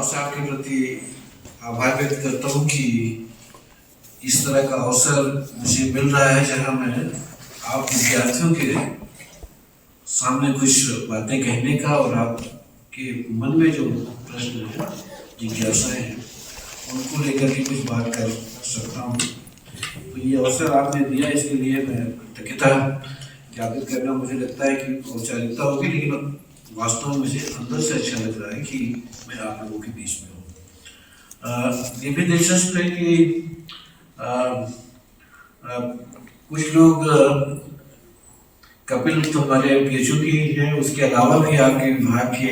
साहब के प्रति आभार व्यक्त करता हूँ कि इस तरह का अवसर मुझे मिल रहा है जहाँ मैं आप विद्यार्थियों के सामने कुछ बातें कहने का और आपके मन में जो प्रश्न है, जिज्ञासाएं हैं, उनको लेकर के कुछ बात कर सकता हूँ। तो ये अवसर आपने दिया, इसके लिए मैं कृतज्ञता ज्ञापित करना मुझे लगता है कि औपचारिकता होगी, लेकिन वास्तव में मुझे अंदर से अच्छा लग रहा है कि मैं आप लोगों के बीच में हूँ। ये भी दिलचस्प है कि कुछ लोग कपिल तुम्हारे पीएचयू की हैं, उसके अलावा भी आपके विभाग के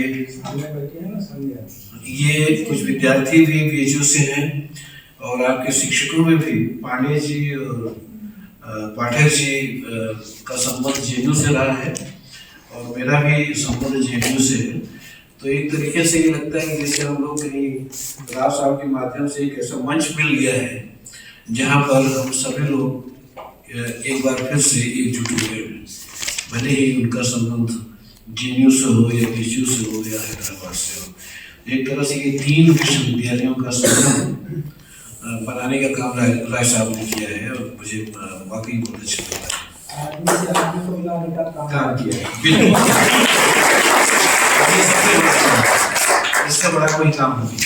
ये कुछ विद्यार्थी भी पीएचयू से हैं और आपके शिक्षकों में भी पांडे जी और पाठक जी का संबंध जेएनयू से रहा है और मेरा भी संबंध जेएनयू से है। तो एक तरीके से ये लगता है कि जैसे हम लोग कहीं राव साहब के माध्यम से एक ऐसा मंच मिल गया है जहाँ पर हम सभी लोग एक बार फिर से एकजुट हुए, भले ही उनका संबंध जेएनयू से हो या पीएचयू से हो या हैदराबाद से हो। एक तरह से ये तीन विश्वविद्यालयों का संबंध बनाने का काम राय साहब ने किया है और मुझे वाकई बहुत अच्छा लगा काम किया है। इसका बड़ा कोई काम नहीं,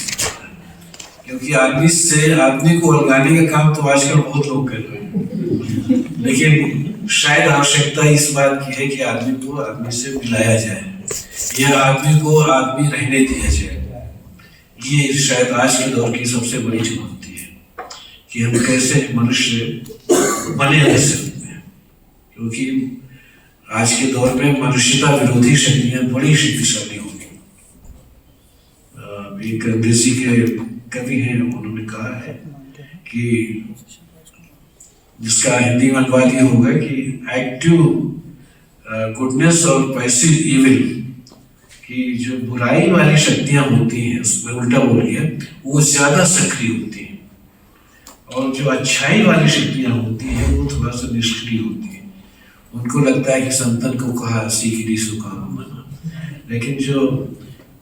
क्योंकि आदमी को अलगाने का काम तो आजकल बहुत लोग कर रहे हैं, लेकिन शायद आवश्यकता इस बात की है कि आदमी को आदमी से मिलाया जाए या आदमी को आदमी रहने दिया जाए। ये शायद आज के दौर की सबसे बड़ी चुनौती है कि हम कैसे मनुष्य बने रह सकते हैं, क्योंकि आज के दौर में मनुष्यता विरोधी शक्तियां बड़ी शक्तिशाली होगी। एक अंग्रेजी के कवि हैं, उन्होंने कहा है कि जिसका हिंदी में अनुवाद ये होगा कि एक्टिव गुडनेस और पैसिव इविल, कि जो बुराई वाली शक्तियां होती हैं, उसमें उल्टा बोल गया, वो ज्यादा सक्रिय होती हैं और जो अच्छाई वाली शक्तियां होती हैं वो थोड़ा सा निष्क्रिय होती है। उनको लगता है कि संतन को कहा सीखी सुकाम मना, लेकिन जो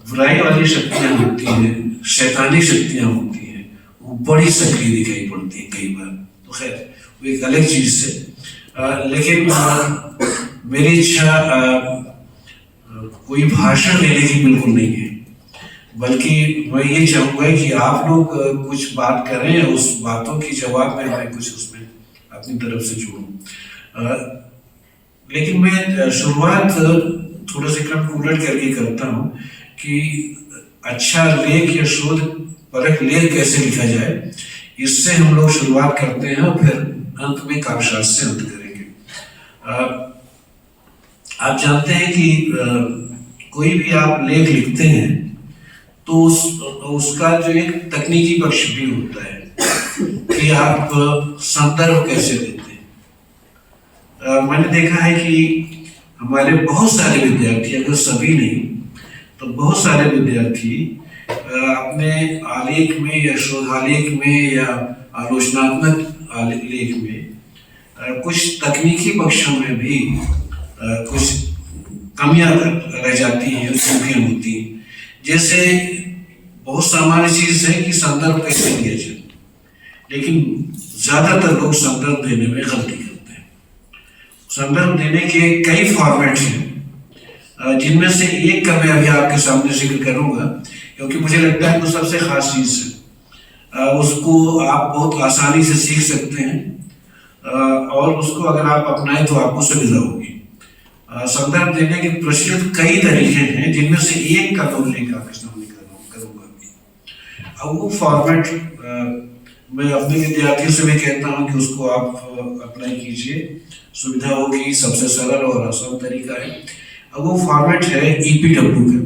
बुराई वाली शक्तियां होती हैं, शैतानी शक्तियां होती हैं, वो बड़ी सक्रिय दिखाई पड़ती है कई बार। तो खैर वो एक अलग चीज है, लेकिन मेरी इच्छा कोई भाषण देने की बिल्कुल नहीं है, बल्कि मैं ये चाहूंगा कि आप लोग कुछ बात करें, उस बातों की जवाब में मैं कुछ उसमें अपनी तरफ से जोड़ूं। लेकिन मैं शुरुआत थोड़ा सा क्रम उलट करके करता हूँ कि अच्छा लेख या शोध परक लेख कैसे लिखा जाए, इससे हम लोग शुरुआत करते हैं और फिर अंत में काव्यशास्त्र से अंत करेंगे। आप जानते हैं कि कोई भी आप लेख लिखते हैं तो उसका जो एक तकनीकी पक्ष भी होता है कि आप संदर्भ कैसे देते हैं। मैंने देखा है कि हमारे बहुत सारे विद्यार्थी, अगर सभी नहीं तो बहुत सारे विद्यार्थी अपने आलेख में या शोधालेख में या आलोचनात्मक लेख में कुछ तकनीकी पक्षों में भी कुछ कमियां रह जाती हैं, त्रुटियां होती हैं। जैसे बहुत सामान्य चीज है कि संदर्भ कैसे दिया जाए, लेकिन ज्यादातर लोग संदर्भ देने में गलती करते हैं। संदर्भ देने के कई फॉर्मेट हैं, जिनमें से एक का मैं अभी आपके सामने जिक्र करूंगा, क्योंकि मुझे लगता है वो सबसे खास चीज है। उसको आप बहुत आसानी से सीख सकते हैं और उसको अगर आप अपनाएं तो आपको सुविधा होगी। संदर्भ देने के प्रचलित कई तरीके हैं, जिनमें से एक का तो उल्लेख आपके सामने करूंगा। अब वो फॉर्मेट मैं अपने विद्यार्थियों से भी कहता हूं कि उसको आप अप्लाई कीजिए, सुविधा होगी। सबसे सरल और आसान तरीका है। अब वो फॉर्मेट है EPW का,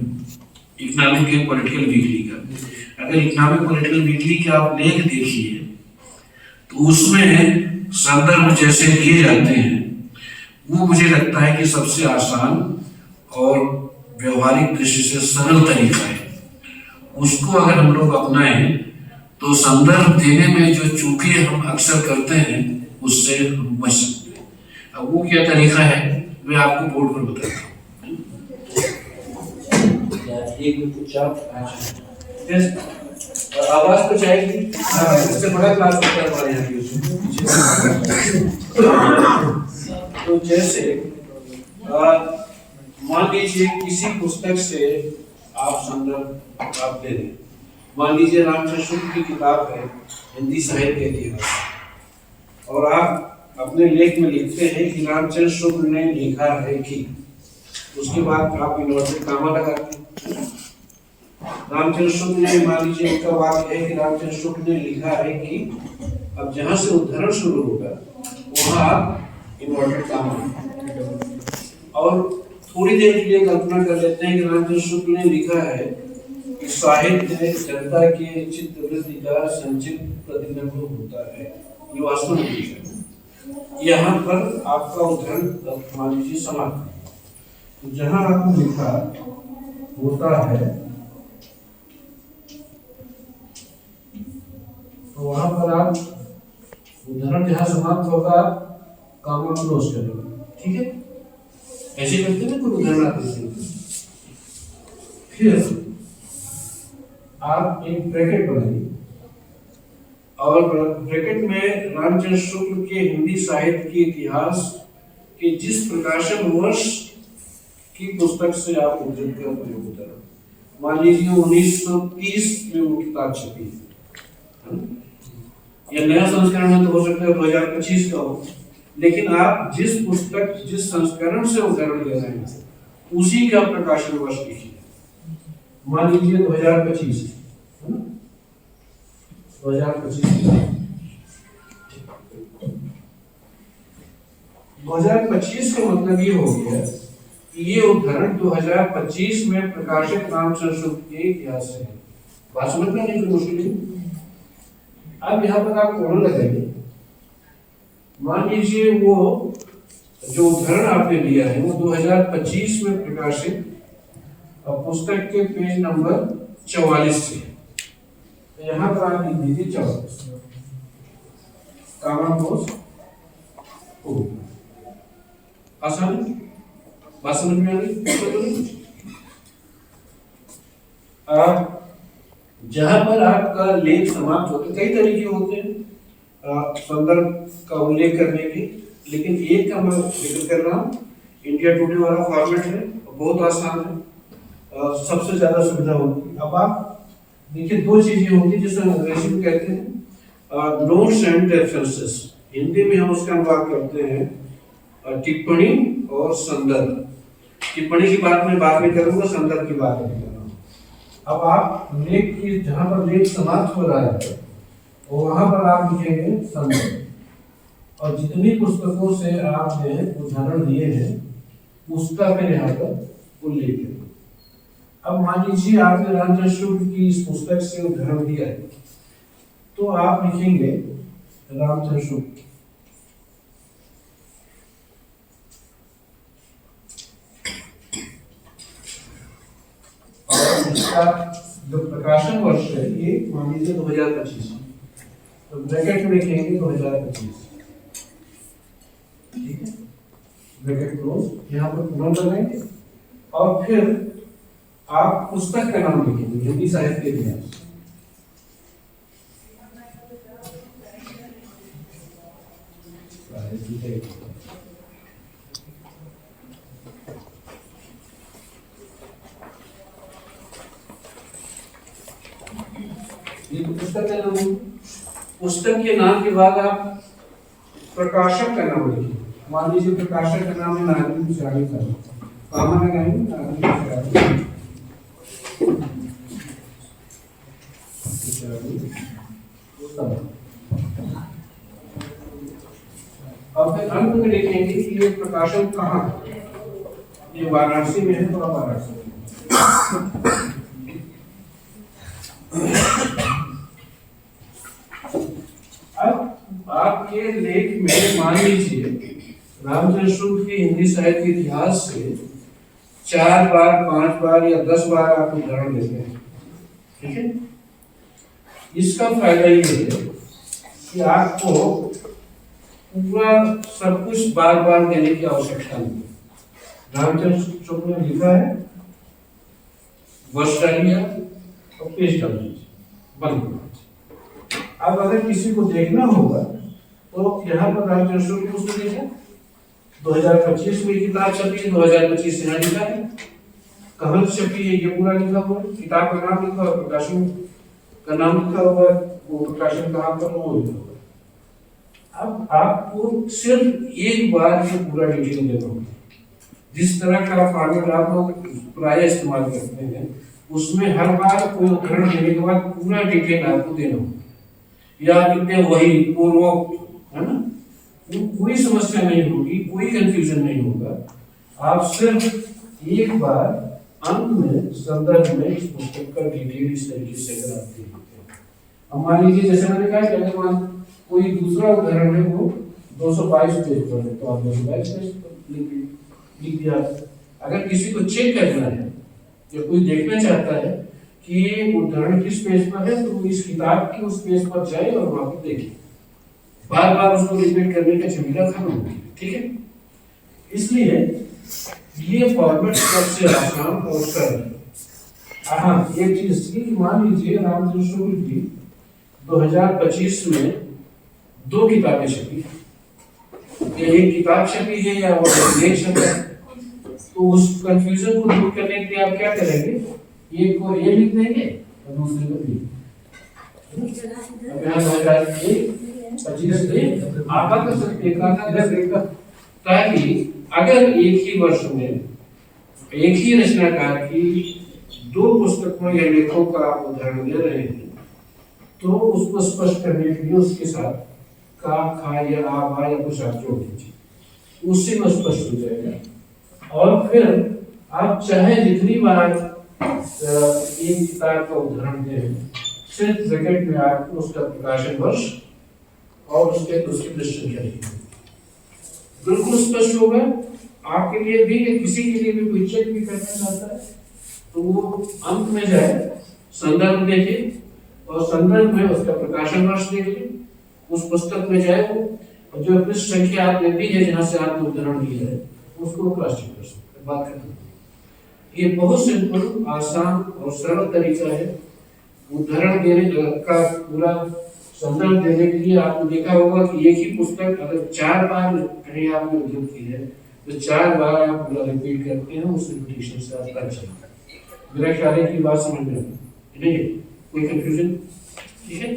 इकोनॉमिक एंड पॉलिटिकल वीकली का। अगर इकोनॉमिक पॉलिटिकल वीकली के आप लेख देखिए तो उसमें संदर्भ जैसे दिए जाते हैं, वो मुझे लगता है कि सबसे आसान और व्यवहारिक दृष्टि से सरल तरीका है। उसको अगर हम लोग अपनाएं तो संदर्भ देने में जो चूके हम अक्सर करते हैं उससे हम बच सकते हैं। अब वो क्या तरीका है मैं आपको बोर्ड पर बताता हूँ। आवाज तो जाएगी, इससे बड़ा क्लास होता है हमारे यहाँ की। तो जैसे मान लीजिए किसी पुस्तक से आप संदर्भ आप दे दें, मान लीजिए रामचंद्र शुक्ल की किताब है हिंदी साहित्य के इतिहास, और आप अपने लेख में लिखते हैं कि रामचंद्र शुक्ल ने लिखा है कि, उसके बाद आप इन्वर्टेड कामा लगाते हैं। रामचंद्र शुक्ल ने, मान लीजिए उनका वाक्य है कि रामचंद्र शुक्ल ने लिखा है कि, अब जहां से उद्धरण शुरू होगा वहां आप इन्वर्टेड कामा, और थोड़ी देर के लिए कल्पना कर लेते हैं कि रामचंद्र शुक्ल ने लिखा है कि साहित्य जनता के चित्तवृत्ति का संक्षिप्त प्रतिनिधित्व होता है, ये वास्तव में लिखा है। यहाँ पर आपका उद्धरण मान लीजिए समाप्त, तो जहां आपने लिखा होता है तो वहां पर आप उदाहरण जहां समाप्त होगा कामा क्लोज करेंगे, ठीक है। ऐसे करते हैं कोई उदाहरण आप देते हैं, फिर आप एक ब्रैकेट बनाइए और ब्रैकेट में रामचंद्र शुक्ल के हिंदी साहित्य के इतिहास के जिस प्रकाशन वर्ष की पुस्तक से आप उद्धृत का प्रयोग होता है, मान लीजिए 1930 में वो किताब छपी है, या नया संस्करण में तो हो सकता है 2025 का हो, लेकिन आप जिस पुस्तक जिस संस्करण से उदाहरण ले रहे हैं उसी का प्रकाशन वर्ष लिखिए। मान लीजिए 2025 2025 का मतलब ये हो गया कि ये उदाहरण 2025 में प्रकाशित रामचंद्र शुक्ल के इतिहास से है। बात समझ में नहीं, कोई मुश्किल नहीं। अब यहाँ पर आप कोण लगाइए, मान लीजिए वो जो उदाहरण आपने लिया है वो 2025 में प्रकाशित पुस्तक के पेज नंबर 44 से, तो यहाँ पर आप लिख दीजिए 44 कामा क्लोज हो। आसान बात समझ में आ गई। जहां पर आपका लेख समाप्त होते, कई तरीके होते हैं संदर्भ का उल्लेख करने के, लेकिन एक का मैं जिक्र कर रहा हूँ, इंडिया टुडे वाला फॉर्मेट है, बहुत आसान है, सबसे ज्यादा सुविधा होती है। अब आप देखिए दो चीजें होती है जिसे अंग्रेजी में कहते हैं नोट्स एंड रेफरेंसेस, हिंदी में हम उसका अनुवाद करते हैं टिप्पणी और संदर्भ। टिप्पणी की बात मैं बाद में करूंगा, संदर्भ की बात में करूंगा। अब आप लेख की जहां पर लेख समाप्त हो रहा है वहां पर आप लिखेंगे संदर्भ, और जितनी पुस्तकों से आपने उदाहरण दिए हैं उसका फिर यहाँ पर उल्लेख है। अब मान लीजिए आपने रामचंद्र शुक्ल की इस पुस्तक से उदाहरण दिया है, तो आप लिखेंगे रामचंद्र शुक्ल, और इसका जो प्रकाशन वर्ष है ये मान लीजिए 2025, तो ब्रैकेट में लिखेंगे 2025, ठीक है, ब्रैकेट क्लोज, यहाँ पर पूर्ण लगाएंगे और फिर आप पुस्तक का नाम लिखेंगे हिंदी साहित्य के इतिहास। ये तो पुस्तक का नाम है। पुस्तक के नाम के बाद आप प्रकाशक का नाम लिखिए। मान लीजिए प्रकाशक का नाम है नारायण पिचाड़ी का, कामा लगाएंगे नारायण पिचाड़ी, और फिर अंत में लिखेंगे कि ये प्रकाशन कहाँ है, ये वाराणसी में है, थोड़ा वाराणसी में। अब आपके लेख में मान लीजिए रामचंद्र शुक्ल की हिंदी साहित्य के इतिहास से 4 बार 5 बार या 10 बार आप उदाहरण देते हैं, ठीक है। इसका फायदा ये है कि आपको पूरा सब कुछ बार बार देने की आवश्यकता नहीं। रामचंद्र शुक्ल ने लिखा है, वर्ष डालिए और पेज डाल दीजिए, बंद कर दीजिए। अब अगर किसी को देखना होगा तो यहाँ पर रामचंद्र की पुस्तक है, 2025 में किताब छपी है, 2025 यहाँ लिखा है, कहाँ छपी है ये पूरा लिखा हुआ है, किताब का नाम लिखा हुआ, प्रकाशन का नाम लिखा हुआ है, वो प्रकाशन कहाँ पर वो लिखा हुआ है। अब आपको सिर्फ एक बार ये पूरा डिटेल देना होगा। जिस तरह का फॉर्मेट आप लोग प्राय इस्तेमाल करते हैं उसमें हर बार कोई उदाहरण देने के बाद पूरा डिटेल आपको देना होगा, या कितने वही पूर्वोक्त, है ना, कोई समस्या नहीं होगी, कोई कंफ्यूजन नहीं होगा। आप सिर्फ एक बार अंत में संदर्भ में इस पुस्तक का डिटेल इस तरीके से अगर आप देख लेते हैं। अब मान लीजिए जैसे मैंने कहा कि अगर मान कोई दूसरा उदाहरण है वो 222 पेज पर है तो आप 222 पेज पर लिख दिया। अगर किसी को चेक करना है या कोई देखना चाहता है कि ये उदाहरण किस पेज पर है तो वो इस किताब के उस पेज पर जाए और वहां पर देखे, बार बार उसको रिपीट करने का झमेला खत्म हो गया। ठीक है, इसलिए ये फॉर्मेट सबसे आसान और सरल है। हाँ, एक चीज थी कि मान लीजिए रामचंद्र शुक्ल की 2025 में 2 किताबें छपी, या एक किताब छपी है या वो लेख छपा है, तो उस कंफ्यूजन को दूर करने के लिए आप क्या करेंगे, एक को ए लिख देंगे और दूसरे को बी। अब यहाँ 2025 आप कर सकते, ताकि अगर एक ही वर्ष में एक ही रचनाकार की 2 पुस्तकों या लेखों का आप उदाहरण दे रहे हैं तो उसको स्पष्ट करने के लिए उसके साथ का, खा या आ, बा या कुछ आप जोड़ दीजिए, उससे वो स्पष्ट हो जाएगा। और फिर आप चाहे जितनी बार एक किताब का उदाहरण दें, सिर्फ ब्रैकेट में आप उसका प्रकाशन वर्ष और उसके पृष्ठ संख्या लिखें, बिल्कुल स्पष्ट होगा। आपके लिए भी या किसी के लिए भी कोई चेक भी करना चाहता है तो वो अंत में जाए, संदर्भ देखे और संदर्भ में उसका प्रकाशन वर्ष देखे, उस पुस्तक में जाए और जो पृष्ठ संख्या आप देती है जहां से आपने उदाहरण लिया है उसको क्रॉस चेक कर सकते हैं। बात करते, ये बहुत सिंपल, आसान और सरल तरीका है उदाहरण देने का। पूरा संदर्भ देने के लिए आपने देखा होगा कि एक ही पुस्तक अगर 4 बार कहीं आपने उद्धृत की है तो 4 बार आप पूरा रिपीट करते हैं, उस रिपीटेशन से आप कर सकते हैं। मेरा ख्याल है कि बात समझ में नहीं है, कोई कंफ्यूजन? ठीक है,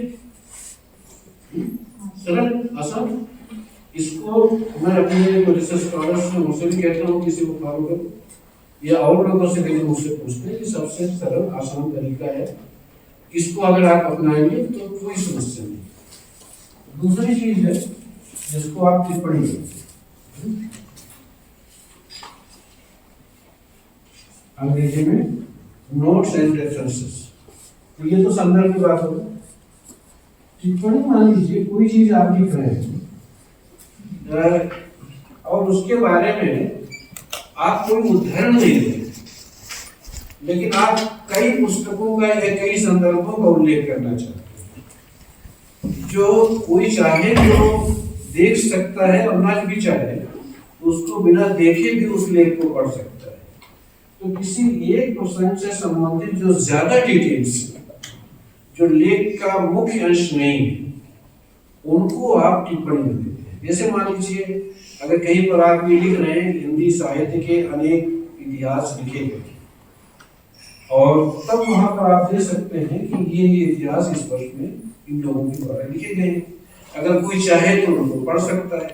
सरल आसान। इसको मैं अपने रिसर्च स्कॉलर्स से उनसे भी कहता हूँ किसी को फॉलो करो, या और लोगों से भी मुझसे पूछते हैं कि सबसे सरल आसान तरीका है, इसको अगर आप अपनाएंगे तो कोई समस्या नहीं। दूसरी चीज है जिसको आप टिप्पणी अंग्रेजी में नोट्स एंड रेफरेंसेस, तो ये तो संदर्भ की बात होगी। टिप्पणी मान लीजिए कोई चीज आप लिख रहे हैं और उसके बारे में आप कोई उदाहरण नहीं देते, लेकिन आप कई पुस्तकों का या कई संदर्भों का उल्लेख करना चाहते हैं। जो कोई चाहे तो देख सकता है और ना भी चाहे उसको बिना देखे भी उस लेख को पढ़ सकता है। तो किसी एक प्रसंग से संबंधित जो ज्यादा डिटेल्स, जो लेख का मुख्य अंश नहीं है, उनको आप टिप्पणी में देते हैं। जैसे मान लीजिए अगर कहीं पर आप ये लिख रहे हैं हिंदी साहित्य के अनेक इतिहास लिखे गए, और तब वहां पर आप दे सकते हैं कि ये इतिहास इस वर्ष में इन लोगों के द्वारा लिखे गए। अगर कोई चाहे तो उनको पढ़ सकता है,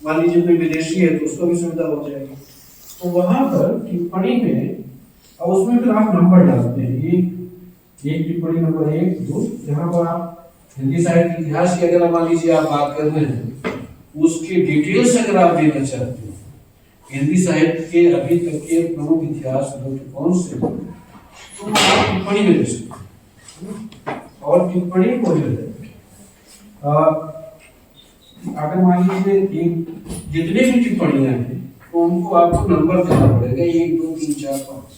मान लीजिए कोई विदेशी है तो उसको भी सुविधा हो जाएगी। तो वहां पर टिप्पणी में, और उसमें फिर आप नंबर डालते हैं, एक टिप्पणी नंबर 1, 2, जहां पर आप हिंदी साहित्य इतिहास की अगर मान लीजिए आप बात कर रहे हैं, उसकी डिटेल्स अगर आप देना चाहते हैं, हिंदी साहित्य के अभी तक के प्रमुख इतिहास कौन से, तो आप टिप्पणी में दे सकते हैं। और टिप्पणी को जो है अगर मान लीजिए जितने भी टिप्पणियां हैं तो उनको आपको नंबर देना पड़ेगा, 1, 2, 3, 4, 5।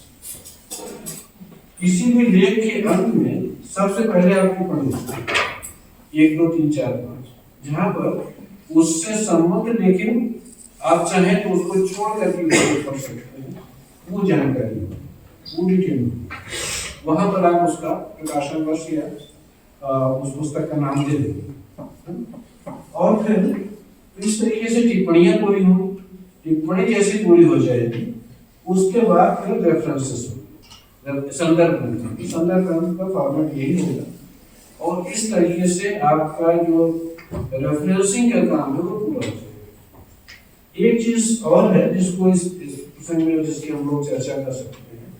किसी भी लेख के अंत में सबसे पहले आप टिप्पणी 1, 2, 3, 4, 5, जहां पर उससे संबंध, लेकिन आप चाहें तो उसको छोड़ करके पढ़ सकते हैं, वो जानकारी वो डिटेल। वहां पर आप उसका प्रकाशन वर्ष या उस पुस्तक का नाम दे देंगे। और फिर इस तरीके से टिप्पणियां पूरी हो, टिप्पणी जैसी पूरी हो जाएगी उसके बाद फिर रेफरेंसेस होंगे, संदर्भ ग्रंथ। संदर्भ ग्रंथ का फॉर्मेट यही होगा और इस तरीके से आपका जो रेफरेंसिंग का काम है वो पूरा हो जाएगा। एक चीज और है जिसको इस प्रसंग में जिसकी हम लोग चर्चा कर सकते हैं,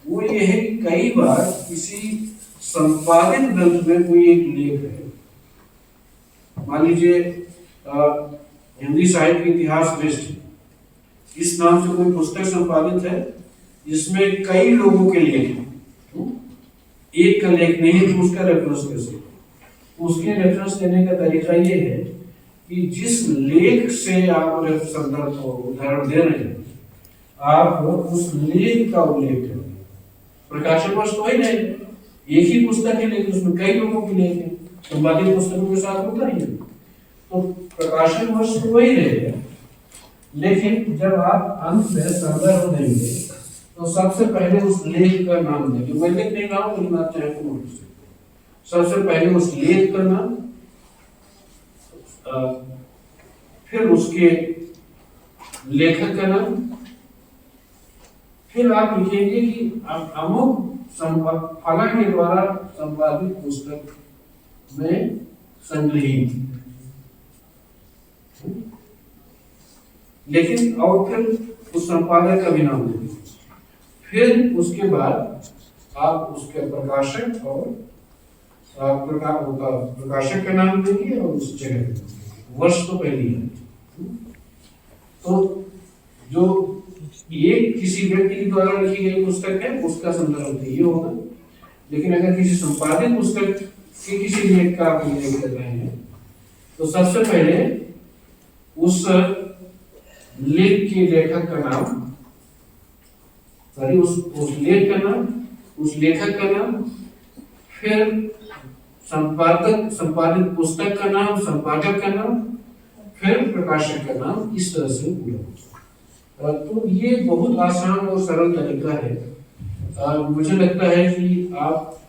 वो ये है कि कई बार किसी संपादित ग्रंथ में कोई एक लेख है, मान लीजिए हिंदी साहित्य के इतिहास बेस्ट इस नाम से कोई पुस्तक संपादित है जिसमें कई लोगों के लेख हैं, एक का लेख नहीं तो उसका रेफरेंस कैसे? उसके रेफरेंस देने का तरीका ये है कि जिस लेख से आप संदर्भ उदाहरण दे रहे हैं आप उस लेख का उल्लेख करें। प्रकाशन वर्ष तो ही नहीं, एक ही पुस्तक है लेकिन उसमें कई लोगों के लेख हैं, संपादित पुस्तकों के साथ होता ही है। तो प्रकाशन वर्ष तो वही रहेगा, लेकिन जब आप अंत में संदर्भ देंगे तो सबसे पहले उस लेख का नाम देंगे। मैं लिख नहीं रहा हूं लेकिन आप चाहे तो नोट कर, सबसे पहले उस लेख का नाम, फिर उसके लेखक का नाम, फिर आप लिखेंगे कि अमुक फला के द्वारा संपादित पुस्तक में संग्रहित, लेकिन और फिर उस संपादक का भी नाम देंगे। फिर उसके बाद आप उसके प्रकाशक और प्रकाशक का नाम देंगे और उस जगह वर्ष तो पहले है। तो जो एक किसी व्यक्ति के द्वारा लिखी गई पुस्तक है उसका संदर्भ ये होगा, लेकिन अगर किसी संपादित पुस्तक के किसी लेख का आप उल्लेख कर रहे हैं तो सबसे पहले उस लेख के लेखक का नाम, सॉरी उस लेख का नाम, उस लेखक का नाम, फिर संपादित पुस्तक का नाम, संपादक का नाम, फिर प्रकाशक का नाम, इस तरह से पूरा। तो ये बहुत आसान और सरल तरीका है। मुझे लगता है कि आप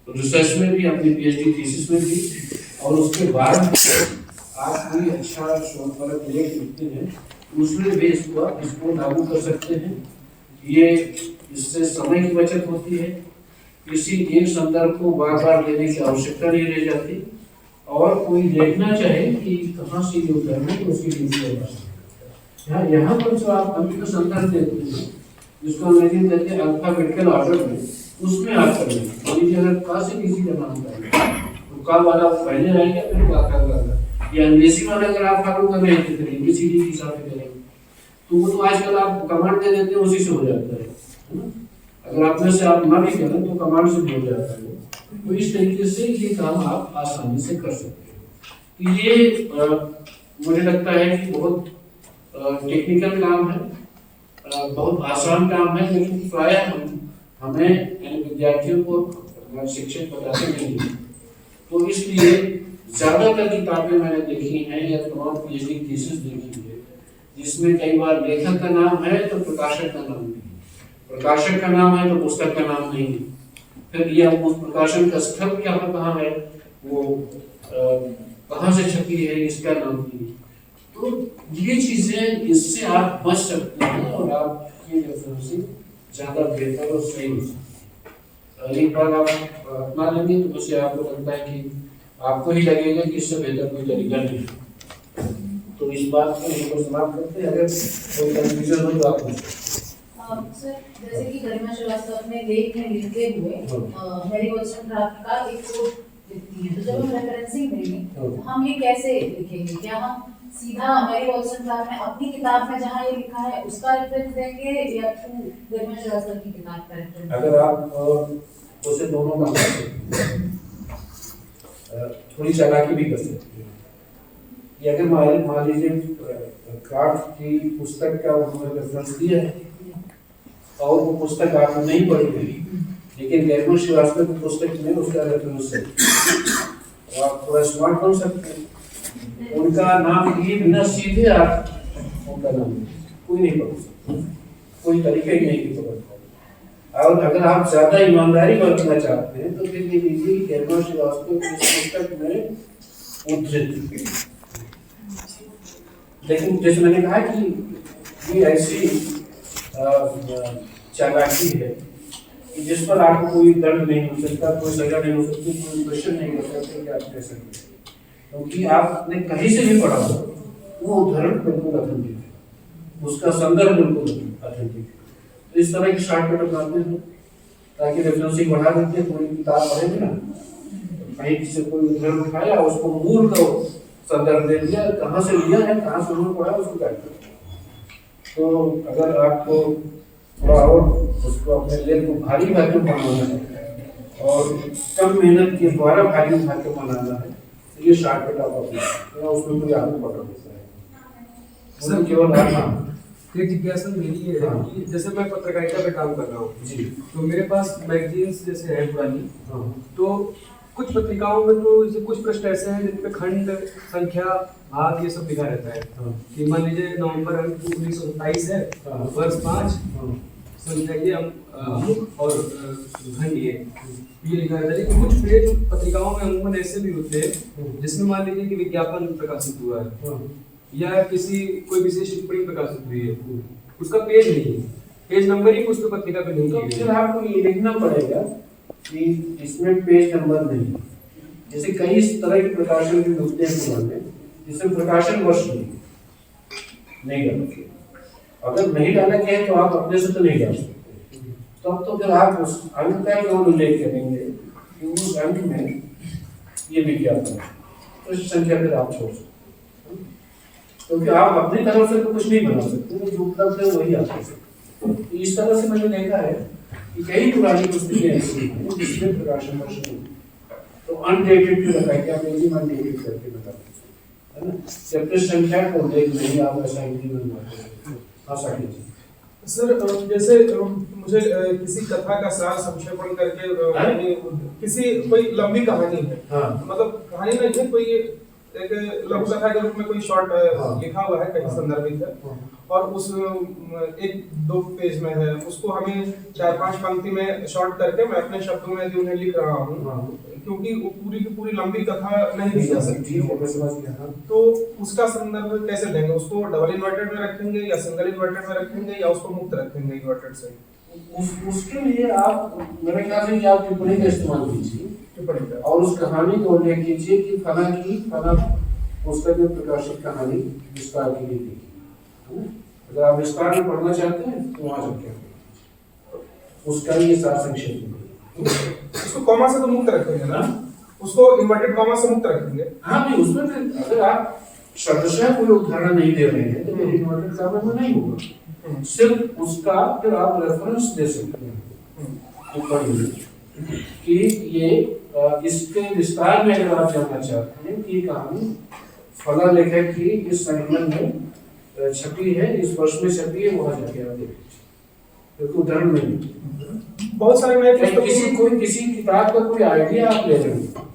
रिसर्च में भी, अपनी पीएचडी थीसिस में भी और उसके बाद आप कोई अच्छा शोधपरक लेख लिखते हैं उसमें भी इसको लागू कर सकते हैं। ये इससे समय की बचत होती है, किसी एक संदर्भ को बार बार लेने की आवश्यकता नहीं रह जाती, और कोई देखना चाहे कि कहाँ से ये उतरना है तो उसके लिए यहाँ पर जो आप कंप्यूटर संदर्भ देते हैं जिसको अंग्रेजी में कहते हैं अल्फाबेटिकल ऑर्डर में, उसमें आप करेंगे। मान लीजिए अगर का से किसी का नाम करेंगे तो का वाला पहले आएगा फिर का वाला, या अंग्रेजी वाला अगर आप फॉलो कर रहे हैं तो एबीसीडी के हिसाब से करेंगे। तो वो तो आजकल आप कमांड दे देते हैं उसी से हो जाता है ना। अगर आप में से आप ना भी करें तो कमांड से भी हो जाता है। तो इस तरीके से ये काम आप आसानी से कर सकते हैं। तो ये मुझे लगता है कि बहुत टेक्निकल काम है, बहुत आसान काम है, लेकिन प्रायः हमें विद्यार्थियों को शिक्षक बताते नहीं हैं। तो इसलिए ज्यादातर किताबें मैंने देखी हैं या तमाम पीएचडी थीसिस देखी है जिसमें कई बार लेखक का नाम है तो प्रकाशक का नाम नहीं, प्रकाशक का नाम है तो पुस्तक का नाम नहीं, फिर यह उस प्रकाशन का स्थल कहाँ है, वो कहाँ से छपी है, इसका नाम नहीं। तो ये चीजें, इससे आप बच सकते हैं और आपकी रेफरेंसिंग ज्यादा बेहतर और सही हो सकती है। एक बार आप अपना लेंगे तो मुझे आपको लगता है कि आपको ही लगेगा कि इससे बेहतर कोई तरीका नहीं है। तो इस बात को हम समाप्त करते हैं। अगर कोई कंफ्यूजन हो तो आप सर, जैसे कि गरिमा श्रीवास्तव ने लेख में लिखते हुए हैरी वॉटसन का एक कोट लिखती है, तो जब हम रेफरेंसिंग देंगे तो हम ये कैसे लिखेंगे? क्या हम सीधा हैरी वॉटसन ने अपनी किताब में जहाँ ये लिखा है उसका रेफरेंस देंगे या फिर गरिमा श्रीवास्तव की किताब का रेफरेंस? अगर आप उसे दोनों का थोड़ी चालाकी भी कर सकते हैं कि अगर मान लीजिए क्राफ्ट की पुस्तक का उन्होंने रेफरेंस दिया है और वो पुस्तक आपने नहीं पढ़ी है, लेकिन गरिमा श्रीवास्तव की पुस्तक में उसका रेफरेंस है, तो आप थोड़ा स्मार्ट बन सकते हैं। उनका नाम लिए बिना सीधे आप उनका नाम कोई नहीं पढ़ सकता, कोई तरीका ही नहीं कि पढ़। और अगर आप ज्यादा ईमानदारी बरतना चाहते हैं तो फिर ये लीजिए कि गरिमा श्रीवास्तव इस पुस्तक में उद्धृत। लेकिन जैसे मैंने कहा कि ये ऐसी चालाकी है कि जिस पर आपको कोई दंड नहीं हो सकता, कोई सजा नहीं हो सकती, कोई क्वेश्चन नहीं कर सकते कि आप कैसे करें, क्योंकि आपने कहीं से भी पढ़ा हो वो उदाहरण बिल्कुल ऑथेंटिक है, उसका संदर्भ बिल्कुल ऑथेंटिक है। तो इस तरह की शॉर्टकट अपनाते हैं ताकि रेफरेंसिंग बढ़ा देते हैं। कोई किताब पढ़ेंगे ना, कहीं से कोई उदाहरण उठाया, उसको मूल को संदर्भ दे दिया, कहाँ से लिया है, कहाँ से उन्होंने पढ़ा, उसको गाइड करते हैं। तो अगर आपको थोड़ा और उसको अपने लेख को भारी भारी बनाना है और कम मेहनत के द्वारा भारी भारी बनाना है तो ये शॉर्टकट आप अपना, उसमें कोई आगे पकड़ देता है। सर केवल आप एक जिज्ञासा मेरी ये है कि जैसे मैं पत्रकारिता पे काम कर रहा हूँ जी, तो मेरे पास मैगजीन्स जैसे है पुरानी, हाँ, तो कुछ पत्रिकाओं में तो जैसे कुछ पृष्ठ ऐसे हैं जिनपे खंड संख्या भाग ये सब लिखा रहता है हाँ, कि मान लीजिए नवंबर 1927 है, हाँ, वर्ष 5 हाँ, संख्या ये अमुक और खंड ये लिखा रहता है। लेकिन कुछ पेज पत्रिकाओं में अमूमन ऐसे भी होते हैं जिसमें मान लीजिए कि विज्ञापन प्रकाशित हुआ है हाँ, या किसी कोई विशेष टिप्पणी प्रकाशित हुई है, उसका पेज नहीं है, पेज नंबर ही उस पत्रिका पे नहीं तो की फिर गई। आपको ये लिखना पड़ेगा कि इसमें पेज नंबर नहीं है। जैसे कई इस तरह के प्रकाशन भी मिलते हैं पुराने जिसमें प्रकाशन वर्ष नहीं डाला गया। अगर नहीं डाला गया है तो आप अपने से तो नहीं डाल सकते, तब तो फिर आप उस अंक का केवल उल्लेख करेंगे कि उस अंक में ये विज्ञापन है, तो इस संख्या फिर आप छोड़ सकते हैं, क्योंकि आप अपनी तरफ से तो कुछ नहीं बना सकते, जो उपलब्ध है वही आप कर सकते हैं। तो इस तरह से मैंने देखा है कि कई पुरानी पुस्तकें ऐसी हैं जिसमें प्रकाशन वर्ष नहीं, तो अनडेटेड भी बताया कि आप एक अनडेटेड करके बता सकते हैं, है ना, जब तक संख्या को उल्लेख नहीं आप ऐसा हिंदी में बात करें। हाँ साकिब जी। सर जैसे मुझे किसी कथा का सार संक्षेपण करके किसी कोई लंबी कहानी है, हाँ, मतलब कहानी नहीं है, कोई एक लघु कथा के रूप में कोई शॉर्ट लिखा हुआ है, कहीं संदर्भित है और उस एक दो पेज में है, उसको हमें 4-5 पंक्ति में शॉर्ट करके मैं अपने शब्दों में जो उन्हें लिख रहा हूँ, क्योंकि वो पूरी की पूरी लंबी कथा नहीं दी जा सकती है, तो उसका संदर्भ कैसे देंगे? उसको डबल इन्वर्टेड में रखेंगे या सिंगल इन्वर्टेड में रखेंगे या उसको मुक्त रखेंगे इन्वर्टेड से? उसके लिए आप मेरे ख्याल से आप टिप्पणी का इस्तेमाल कीजिए और उस कहानी को उल्लेख कीजिए कि फला पुस्तक में प्रकाशित कहानी विस्तार के लिए लिखी है। अगर आप विस्तार में पढ़ना चाहते हैं तो वहां जाके उसका ये सार संक्षेप में उसको कॉमा से तो मुक्त रखेंगे ना, उसको इन्वर्टेड कॉमा से मुक्त रखेंगे। हाँ भी उसमें फिर अगर आप शब्दशः कोई उदाहरण नहीं दे रहे हैं तो फिर इन्वर्टेड कॉमा में नहीं होगा, सिर्फ उसका फिर आप रेफरेंस दे सकते हैं ऊपर में कि ये इसके विस्तार में अगर आप जानना चाहते हैं कि कहानी फला लेखक की इस संकलन में छपी है, इस वर्ष में छपी है, वहां जाके आप देखिए, क्योंकि उदाहरण नहीं बहुत सारे नए किसी किताब का कोई आइडिया आप ले रहे हैं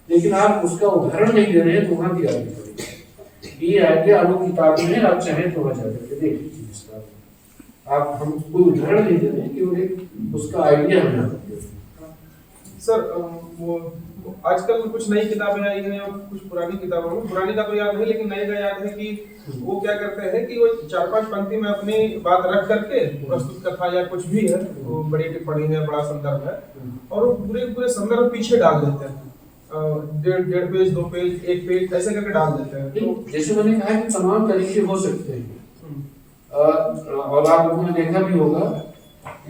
लेकिन आप उसका उदाहरण नहीं दे रहे हैं तो वहां की आइडिया पड़ेगी। ये आइडिया अमुक किताब में आप चाहें तो वहां जाकर देख लीजिए विस्तार, आप हम कोई उदाहरण नहीं दे रहे हैं, केवल एक उसका आइडिया हमें। सर वो आजकल कुछ नई किताबें आई हैं और कुछ पुरानी किताबों में, पुरानी का तो याद है लेकिन नई का याद है कि वो क्या करते हैं कि वो 4-5 पंक्ति में अपनी बात रख करके प्रस्तुत कथा या कुछ भी है, वो बड़ी टिप्पणी है, बड़ा संदर्भ है, और वो पूरे संदर्भ पीछे डाल देते हैं, 1.5 पेज 2 पेज 1 पेज ऐसे करके डाल देते हैं। तो जैसे मैंने कहा कि तमाम तरीके हो सकते हैं और आप लोगों ने देखा भी होगा,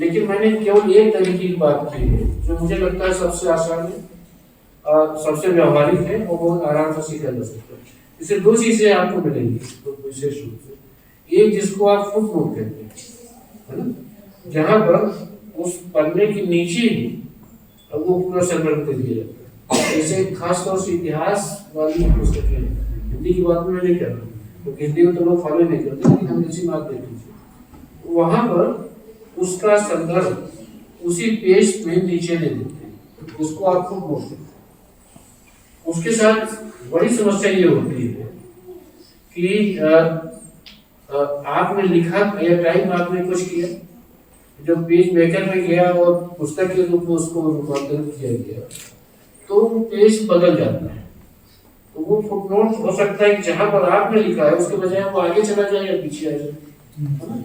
लेकिन मैंने केवल एक तरीके की बात की है जो मुझे लगता है सबसे आसान है, सबसे व्यवहारिक है और बहुत आराम से सीखा जा सकता है। इससे 2 चीजें आपको मिलेंगी तो विशेष रूप से, एक जिसको आप फुटनोट कहते हैं, है ना, जहां पर उस पन्ने के नीचे ही वो पूरा संदर्भ दे दिया जाता है। जैसे खासतौर से इतिहास वाली पुस्तकें, हिंदी की बात में नहीं कर रहा, तो हिंदी में तो लोग फॉलो नहीं करते, लेकिन अंग्रेजी बात देख लीजिए, वहां पर उसका संदर्भ उसी पेज में नीचे दे देते हैं, उसको आप खुद बोलते हैं। उसके साथ बड़ी समस्या ये होती है कि आपने लिखा या टाइप आपने कुछ किया, जब पेज मेकर में गया और पुस्तक के रूप में उसको रूपांतरित किया गया तो वो पेज बदल जाता है। तो वो फुटनोट हो सकता है कि जहां पर आपने लिखा है उसके बजाय वो आगे चला जाए या पीछे आ जाए, है ना?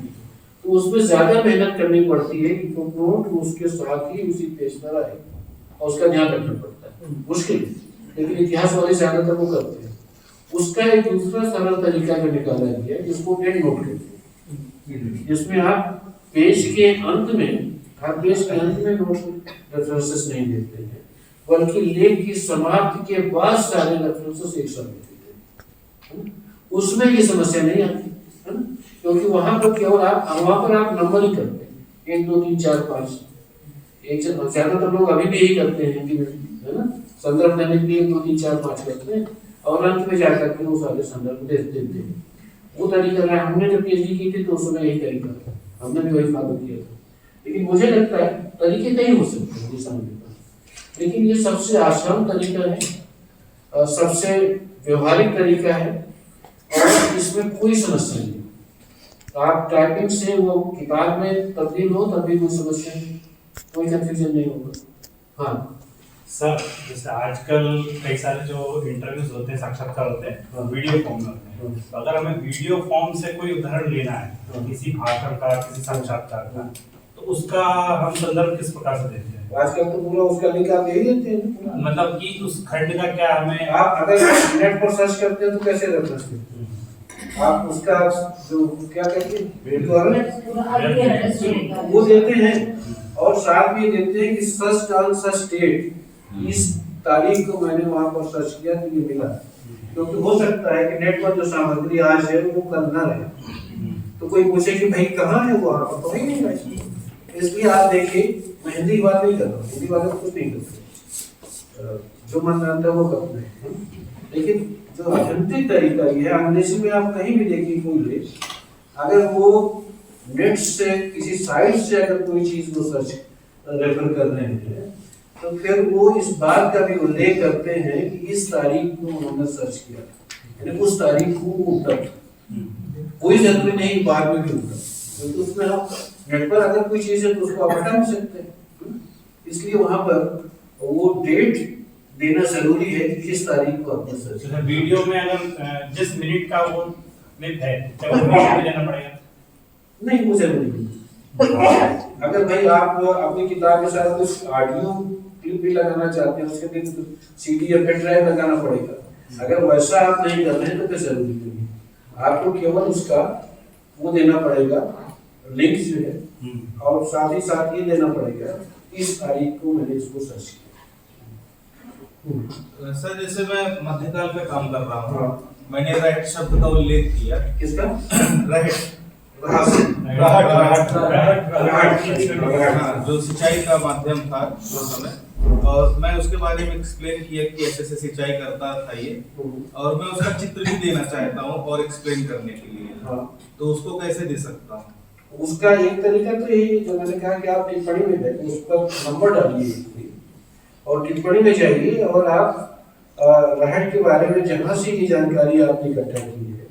तो उसमें ज्यादा मेहनत करनी पड़ती है कि फुटनोट उसके साथ ही उसी पेज पर आए और उसका ध्यान रखना पड़ता है, मुश्किल है। लेकिन इतिहास वाले ज्यादातर वो करते हैं। उसका एक दूसरा सरल तरीका जो निकाला गया जिसको एंड नोट कहते हैं, जिसमें आप पेज के अंत में, हर पेज के अंत में नोट रेफरेंसेस नहीं देते हैं, बल्कि लेख की समाप्ति के बाद सारे रेफरेंसेस एक साथ देते हैं। उसमें ये समस्या नहीं आती, है ना? क्योंकि वहां पर केवल वहां पर आप नंबर ही करते हैं 1 2 3 4 5। एक ज्यादातर लोग अभी भी यही करते हैं हिंदी में, है ना? संदर्भ देने के लिए 1 2 3 4 5 करते हैं और अंत में जाकर के वो सारे संदर्भ देते हैं। वो तरीका है, हमने जब पीएचडी की थी तो उस समय यही तरीका था, हमने भी वही फॉलो किया था। लेकिन मुझे लगता है तरीके कई हो सकते हैं समझने का, लेकिन ये सबसे आसान तरीका है, सबसे व्यवहारिक तरीका है और इसमें कोई समस्या नहीं। आप टाइपिंग से वो किताब में तब्दील हो तब भी कोई समस्या नहीं, कोई कंफ्यूजन नहीं होगा। हाँ सर, जैसे आजकल कई सारे जो इंटरव्यूज होते हैं, साक्षात्कार होते हैं, वीडियो फॉर्म में होते हैं। तो अगर हमें वीडियो फॉर्म से कोई उदाहरण लेना है किसी भाषण का, किसी साक्षात्कार का, तो उसका हम संदर्भ किस प्रकार से देते हैं? आजकल तो पूरा उसका लिंक आप यही देते हैं, मतलब कि उस खंड का क्या हमें, आप अगर नेट पर सर्च करते हैं तो कैसे रेफरेंस देते हैं? आप उसका जो क्या कहते हैं वो देते हैं और साथ में देते हैं कि सच ऑन सच डेट, इस तारीख को मैंने वहां पर सर्च किया तो ये मिला। क्योंकि हो सकता है कि नेट पर जो सामग्री आज है वो कल ना रहे, तो कोई पूछे कि भाई कहाँ है वो, आप तो ही नहीं रहे। इसलिए आप देखिए, मैं हिंदी की बात नहीं कर रहा हूँ, हिंदी वाले कुछ नहीं करते, जो मन में आता है वो करते हैं। लेकिन जो अथेंटिक तरीका ये है, अंग्रेजी में आप कहीं भी देखिए कोई लेख, अगर वो नेट से किसी साइट से अगर कोई चीज को सर्च रेफर कर रहे हैं तो फिर वो इस बात का भी उल्लेख करते हैं कि इस तारीख को उन्होंने सर्च किया, यानी उस तारीख को उल्टा। कोई जरूरी नहीं बाद में भी उल्टा, क्योंकि उसमें आप नेट पर अगर कोई चीज है तो उसको आप हटा नहीं सकते। इसलिए वहां पर वो डेट देना जरूरी है कि किस तारीख को आपने सर्च किया। वीडियो में अगर जिस मिनट का वो क्लिप है क्या वो मिनट देना पड़ेगा? नहीं, वो जरूरी नहीं। अगर भाई आप अपनी किताब के साथ कुछ ऑडियो क्लिप भी लगाना चाहते हैं, उसके लिए सीडी या पेन ड्राइव लगाना पड़ेगा। अगर वैसा आप नहीं कर रहे हैं तो फिर जरूरी नहीं है, आपको केवल उसका वो देना पड़ेगा, लिंक जो है, और साथ ही साथ ये देना पड़ेगा इस तारीख को मैंने इसको सर्च किया। सर, जैसे मैं मध्यकाल पे काम कर रहा हूँ, मैंने राइट शब्द का उल्लेख किया। किसका? राइट, जो सिंचाई का माध्यम था उस समय, और मैं उसके बारे में एक्सप्लेन किया कि ऐसे ऐसे सिंचाई करता था ये, और मैं उसका चित्र भी देना चाहता हूँ और एक्सप्लेन करने के लिए, तो उसको कैसे दे सकता हूँ? उसका एक तरीका तो यही जो मैंने कहा कि आप टिप्पणी में जाइए, उस पर नंबर डालिए और टिप्पणी में जाइए और आप रहट के बारे में जहाँ से ये जानकारी आपने इकट्ठा की है,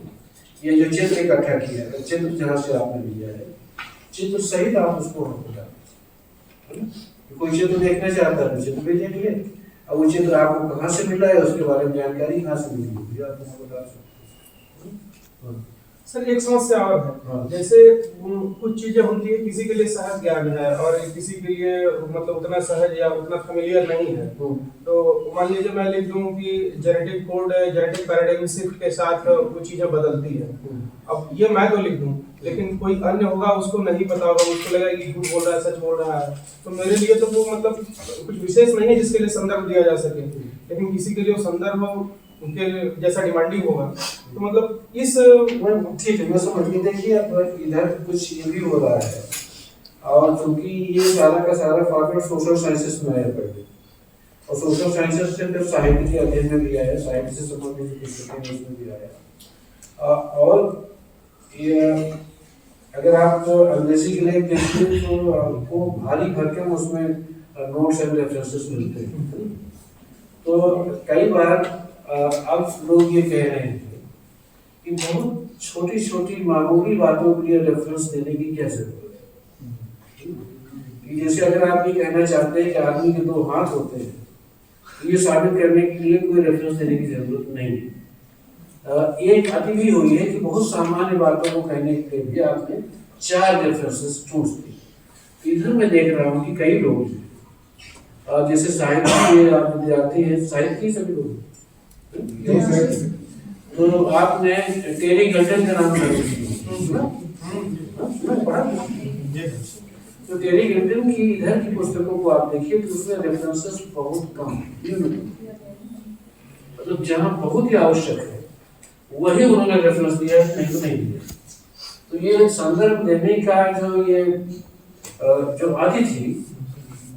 ये जो चित्र इकट्ठा किया है, चित्र जहाँ से आपने लिया है, चित्र सहित आप उसको हमको डालें। कोई चित्र देखना चाहता है तो चित्र भी देखिए, और वो चित्र आपको कहाँ से मिला है उसके बारे में जानकारी कहाँ से मिली है आप बता सकते हैं। सर, एक समस्या और है, जैसे कुछ चीजें होती है किसी के लिए सहज ज्ञान है और किसी के लिए मतलब उतना सहज या उतना फेमिलियर नहीं है। तो मान लीजिए मैं लिख दूं कि genetic code, genetic paradigm shift के साथ वो चीजें बदलती है। अब ये मैं तो लिख दूं, लेकिन कोई अन्य होगा उसको नहीं पता होगा, उसको लगेगा कि झूठ बोल रहा है, सच बोल रहा है। तो मेरे लिए तो वो मतलब कुछ विशेष नहीं है जिसके लिए संदर्भ दिया जा सके, लेकिन किसी के लिए वो संदर्भ उनके जैसा डिमांडिंग होगा। तो मतलब इस ठीक है, मैं समझ गई। देखिए अब इधर कुछ ये भी हो रहा है, और चूंकि ये सारा का सारा फॉर्मेट सोशल साइंसेस में आया पहले, और सोशल साइंसेस से फिर साहित्य के अध्ययन में भी आया, साहित्य से संबंधित जो पुस्तकें उसमें भी आया। और ये अगर आप अंग्रेजी के लिए देखते हैं तो आपको भारी भरकम उसमें नोट्स एंड रेफरेंसेस मिलते हैं। तो कई बार अब लोग ये कह रहे हैं कि बहुत छोटी छोटी मामूली बातों के लिए रेफरेंस देने की क्या जरूरत है। कि जैसे अगर आप ये कहना चाहते हैं कि आदमी के 2 हाथ होते हैं, तो ये साबित करने के लिए कोई रेफरेंस देने की जरूरत नहीं है। एक अति भी हुई है कि बहुत सामान्य बातों को कहने के लिए आपने 4 रेफरेंसेस चूज किए। इधर मैं देख रहा हूँ कि कई लोग हैं, जैसे साहित्य के आप विद्यार्थी हैं, साहित्य की सभी लोग, तो आपने टेरी गल्टन का नाम पढ़ा। तो टेरी गल्टन की इधर की पुस्तकों को आप देखिए तो उसमें रेफरेंसेस बहुत कम है, मतलब जहाँ बहुत ही आवश्यक है वही उन्होंने रेफरेंस दिया है, नहीं तो नहीं दिया। तो ये संदर्भ देने का जो आदि थी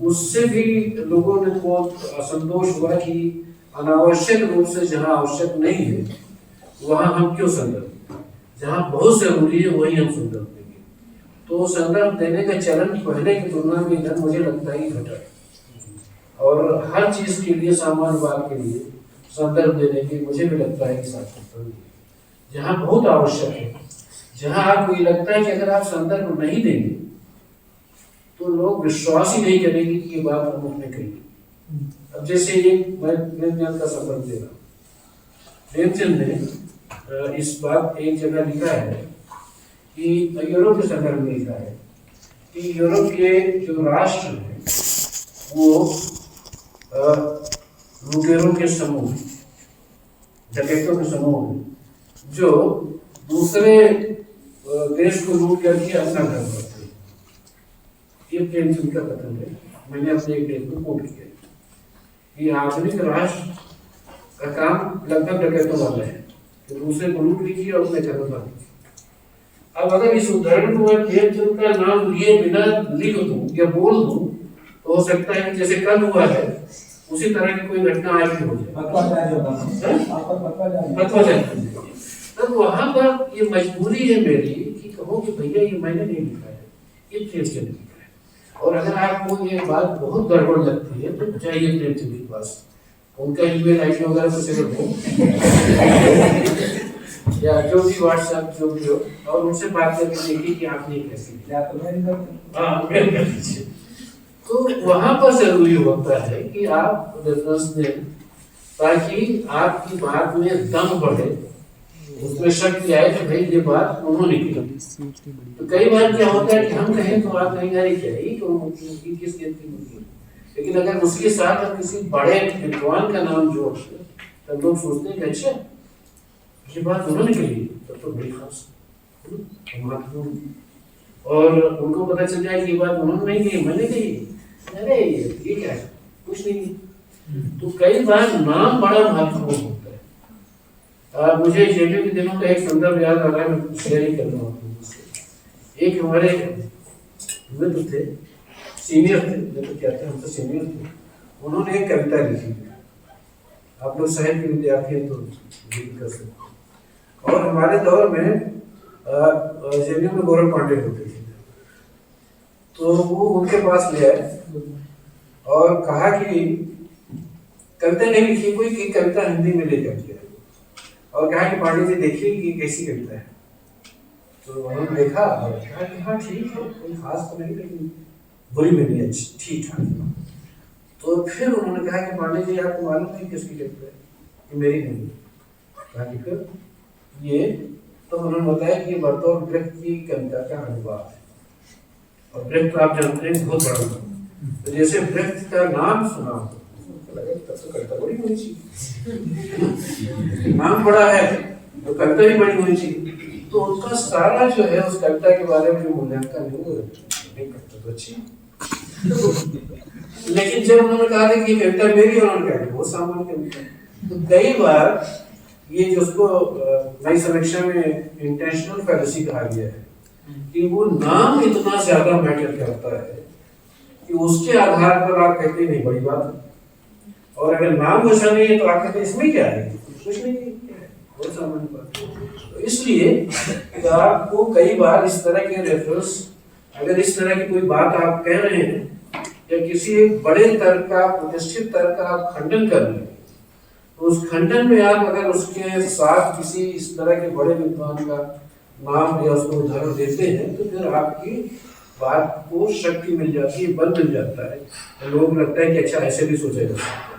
उससे भी लोगों ने बहुत असंतोष हुआ कि अनावश्यक रूप से जहाँ आवश्यक नहीं है वहाँ हम क्यों संदर्भ, जहाँ बहुत जरूरी है वही हम संदर्भ देंगे। तो संदर्भ देने का चलन पहले की तुलना में इधर मुझे लगता है घटा है, और हर चीज के लिए, सामान्य बात के लिए संदर्भ देने की मुझे भी लगता है कि सार्थकता नहीं है। जहाँ बहुत आवश्यक है, जहाँ आपको ये लगता है कि अगर आप संदर्भ नहीं देंगे तो लोग विश्वास ही नहीं करेंगे कि ये बात हम उसने कही। अब जैसे ये मैं प्रेमचंद का संदर्भ दे रहा हूँ, प्रेमचंद ने इस बात एक जगह लिखा है कि यूरोप के संदर्भ में लिखा है कि यूरोप के जो राष्ट्र हैं वो लुटेरों के समूह, डकैतों के समूह हैं जो दूसरे देश को लूट करके अपना घर करते हैं। ये प्रेमचंद का कथन है, मैंने अपने एक लेख में कोट किया कि आधुनिक राष्ट्र का काम लगभग डकैतों वाला है कि दूसरे को लूट लीजिए और अपने घर में बांध लीजिए। अब अगर इस उदाहरण को मैं प्रेमचंद का नाम लिए बिना लिख दूं या बोल दूं तो हो सकता है कि जैसे कल हुआ है उसी तरह की कोई घटना आज भी हो जाए, फतवा जारी। तब वहां पर ये मजबूरी है मेरी कि कहो कि भैया ये मैंने नहीं लिखा है, ये प्रेमचंद ने लिखा है। और अगर आपको ये बात बहुत गड़बड़ लगती है तो जाइए प्रेमचंद के पास, उनका ईमेल आईडी वगैरह कुछ अगर हो या जो भी व्हाट्सएप जो भी हो, और उनसे बात करके देखिए कि आपने कैसे किया। तो वहां पर जरूरी होता है कि आप रेफरेंस दें ताकि आपकी बात में दम बढ़े, उसमें शक्ति आए कि भाई ये बात उन्होंने की। तो कई बार क्या होता है कि हम कहें तो आप कहेंगे अरे क्या ही किस की, लेकिन अगर उसके साथ हम किसी बड़े विद्वान का नाम जोड़ तब लोग सोचते हैं कि अच्छा ये बात उन्होंने कही, तब तो बड़ी खास महत्वपूर्ण, और उनको पता चल जाए कि ये बात उन्होंने नहीं कही, मैंने कही, अरे ये क्या है, कुछ नहीं। तो कई बार नाम बड़ा महत्वपूर्ण होता है। मुझे जेबी के दिनों का एक संदर्भ याद आ रहा है, मैं शेयर कर रहा हूँ। एक हमारे मित्र थे, सीनियर थे, मित्र क्या थे, हम तो सीनियर थे, उन्होंने एक कविता लिखी। आप लोग साहित्य के विद्यार्थी हैं तो कर सकते हैं। और हमारे दौर में जेबी में गौरव पांडे होते थे, तो वो उनके पास ले आए और कहा कि कविता नहीं लिखी कोई, कि कविता हिंदी में लेकर के, और कहा कि पांडे जी देखिए कि कैसी कविता है। तो उन्होंने देखा और कहा कि हाँ ठीक है, कोई खास तो नहीं, लेकिन बुरी में नहीं, अच्छी ठीक ठाक। तो फिर उन्होंने कहा कि पांडे जी आपको मालूम है किसकी कविता है? कि मेरी नहीं। कहा कि फिर ये, तो उन्होंने बताया कि बर्तौर ब्रेख्त की कविता का अनुवाद है, और ब्रेख्त आप जानते हैं बहुत बड़ा नाम। तो जैसे ब्रेख्त का नाम सुना तब तो कविता बड़ी होनी चाहिए, नाम बड़ा है तो कविता भी बड़ी होनी चाहिए। तो उनका सारा जो है उस कविता के बारे में जो मूल्यांकन है वो कविता तो अच्छी, लेकिन जब उन्होंने कहा था कि कविता मेरी, उन्होंने कहा वो सामान्य कविता। तो कई बार ये जिसको नई समीक्षा में इंटेंशनल फैलेसी कहा गया है कि वो नाम इतना ज्यादा मैटर करता है कि उसके आधार पर आप कहते नहीं बड़ी बात है, और अगर नाम वैसा नहीं है तो आप कहते इसमें क्या है, कुछ नहीं है, बहुत सामान्य बात। तो इसलिए आपको कई बार इस तरह के रेफरेंस, अगर इस तरह की कोई बात आप कह रहे हैं या किसी एक बड़े तर्क का, प्रतिष्ठित तर्क का आप खंडन कर रहे हैं, तो उस खंडन में आप अगर उसके साथ किसी इस तरह के बड़े विद्वान का नाम या उसको उदाहरण देते हैं तो फिर आपकी बात को शक्ति मिल जाती है, बल मिल जाता है, तो लोग लगता है कि अच्छा ऐसे भी सोचा जा सकता है।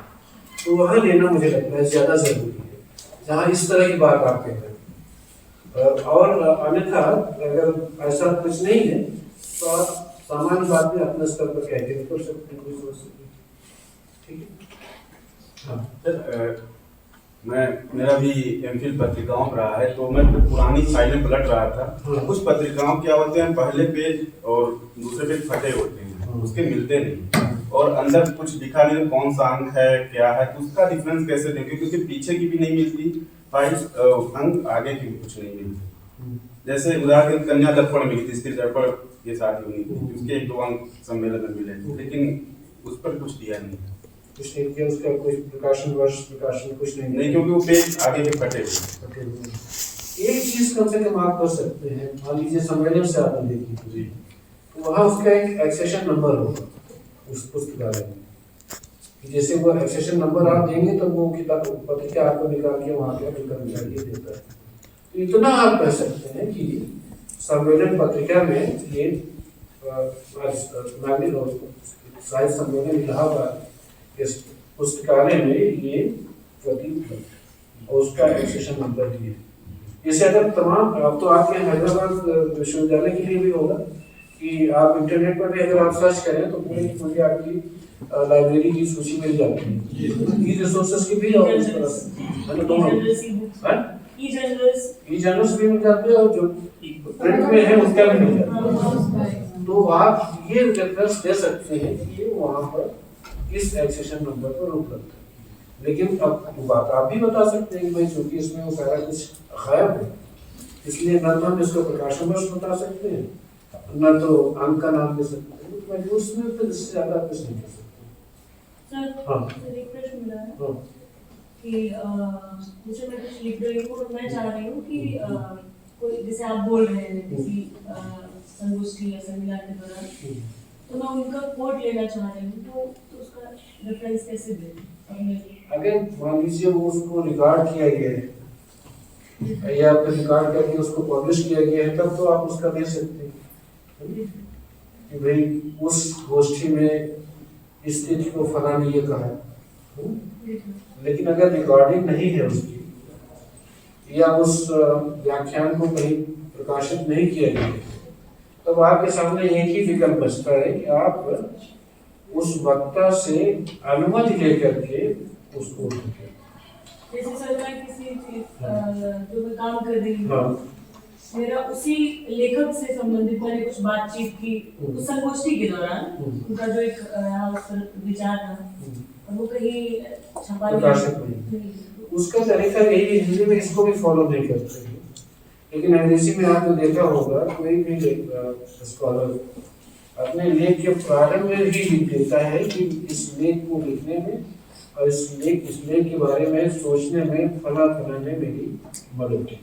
तो वहाँ लेना मुझे लगता है ज्यादा जरूरी है, जहाँ इस तरह की बात आप कह रहे हैं। और अन्यथा अगर ऐसा कुछ नहीं है तो आप सामान्य बात में अपने स्तर पर कह के नहीं कर सकते, कोई सोच सकते। ठीक है। हाँ सर, मेरा भी एमफिल पत्रिकाओं में रहा है, तो मैं पुरानी फाइलें पलट रहा था। कुछ पत्रिकाओं क्या होते हैं, पहले पेज और दूसरे पेज फटे होते हैं, उसके मिलते नहीं, और अंदर कुछ लिखा नहीं कौन सा अंक है क्या है, तो उसका डिफरेंस कैसे देंगे, क्योंकि पीछे की भी नहीं मिलती फाइल, अंक आगे की भी कुछ नहीं मिलती। जैसे उदाहरण कन्या दर्पण मिली थी, स्त्री दर्पण के साथ हुई थी, उसके 1-2 अंक सम्मेलन में मिले थे, लेकिन उस पर कुछ दिया नहीं, कुछ नहीं किया, उसका कोई प्रकाशन वर्ष प्रकाशन कुछ नहीं, क्योंकि वो पेज आगे के फटे हुए। एक चीज कम से कम आप कर सकते हैं, मान लीजिए सम्मेलन से आपने देखी थी, तो वहाँ उसका एक एक्सेशन नंबर होगा उस पुस्तकालय में। जैसे वो एक्सेशन नंबर आप देंगे तो वो किताब पत्रिका आपको निकाल के वहाँ पे कर्मचारी देता है। तो इतना आप कह सकते हैं कि सम्मेलन पत्रिका में ये नागरिक साहित्य सम्मेलन इलाहाबाद इस पुस्तकालय में ये प्रतीत है और उसका एक्सेशन नंबर भी है। जैसे अगर तमाम, अब तो आपके हैदराबाद विश्वविद्यालय के लिए भी होगा कि आप इंटरनेट पर भी अगर आप सर्च करें तो पूरी आपकी लाइब्रेरी की सूची मिल जाती है, ई रिसोर्सेज की भी, और उस तरह से दोनों ई जर्नल्स भी मिल जाते हैं और जो प्रिंट में है उसका भी मिल जाता है। तो आप ये रेफरेंस दे सकते हैं कि ये वहाँ पर इस एक्सेशन नंबर पर उपलब्ध है। लेकिन अब बात आप भी बता सकते हैं कि भाई चूंकि इसमें वो सारा कुछ गायब है, इसलिए न तो हम इसको प्रकाशन वर्ष बता सकते हैं, न तो अंक का नाम दे सकते हैं, तो उसमें फिर इससे ज्यादा कुछ नहीं कर सकते। सर, एक प्रश्न मिला है कि जैसे मैं कुछ लिख रही हूँ और मैं चाह रही हूँ कि कोई, जैसे आप बोल रहे हैं किसी संगोष्ठी या सम्मेलन के दौरान, तो मैं उनका कोड लेना चाह रही हूँ, तो उसका रेफरेंस कैसे दें? अगर मान लीजिए वो उसको रिकॉर्ड किया गया है या फिर रिकॉर्ड करके उसको पब्लिश किया गया है, तब तो आप उसका दे सकते हैं कि भाई उस गोष्ठी में इस तिथि को फला ने ये कहा है। लेकिन अगर रिकॉर्डिंग नहीं है उसकी या उस व्याख्यान को कहीं प्रकाशित नहीं किया गया है, तब आपके सामने एक ही विकल्प बचता है कि आप उस वक्ता से अनुमति लेकर के उसको जैसे सर मैं किसी जो मैं काम कर रही हूँ, मेरा उसी लेखक से संबंधित मैंने कुछ बातचीत की उस संगोष्ठी के दौरान, उनका जो एक विचार था वो कहीं छपा नहीं, उसका तरीका यही है। हिंदी में इसको भी फॉलो नहीं करते हैं, लेकिन अंग्रेजी में आपने देखा होगा कोई भी स्कॉलर अपने लेख के प्रारंभ में ही लिख देता है कि इस लेख को लिखने में और इस लेख के बारे में सोचने में फला ने मेरी मदद की।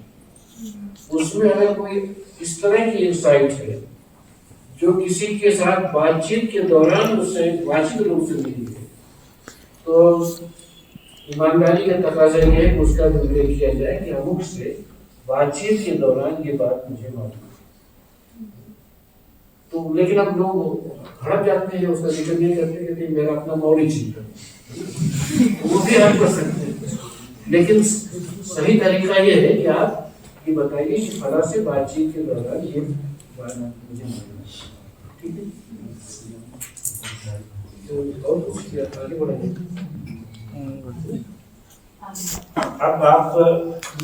उसमें अगर कोई इस तरह की इंसाइट है जो किसी के साथ बातचीत के दौरान उससे वाचिक रूप से मिली है, तो ईमानदारी का तकाजा ये है कि उसका उल्लेख किया जाए कि अमुक से बातचीत के दौरान ये बात मुझे मालूम है। तो लेकिन अब लोग हड़प जाते हैं, उसका जिक्र नहीं करते कि मेरा अपना मौलिक चिंतन, वो भी आप कर सकते हैं, लेकिन सही तरीका ये है कि आप ये बताइए कि फला से बातचीत के दौरान ये बात मुझे मालूम है। ठीक है, तो और कुछ आगे बढ़ाइए। अब आप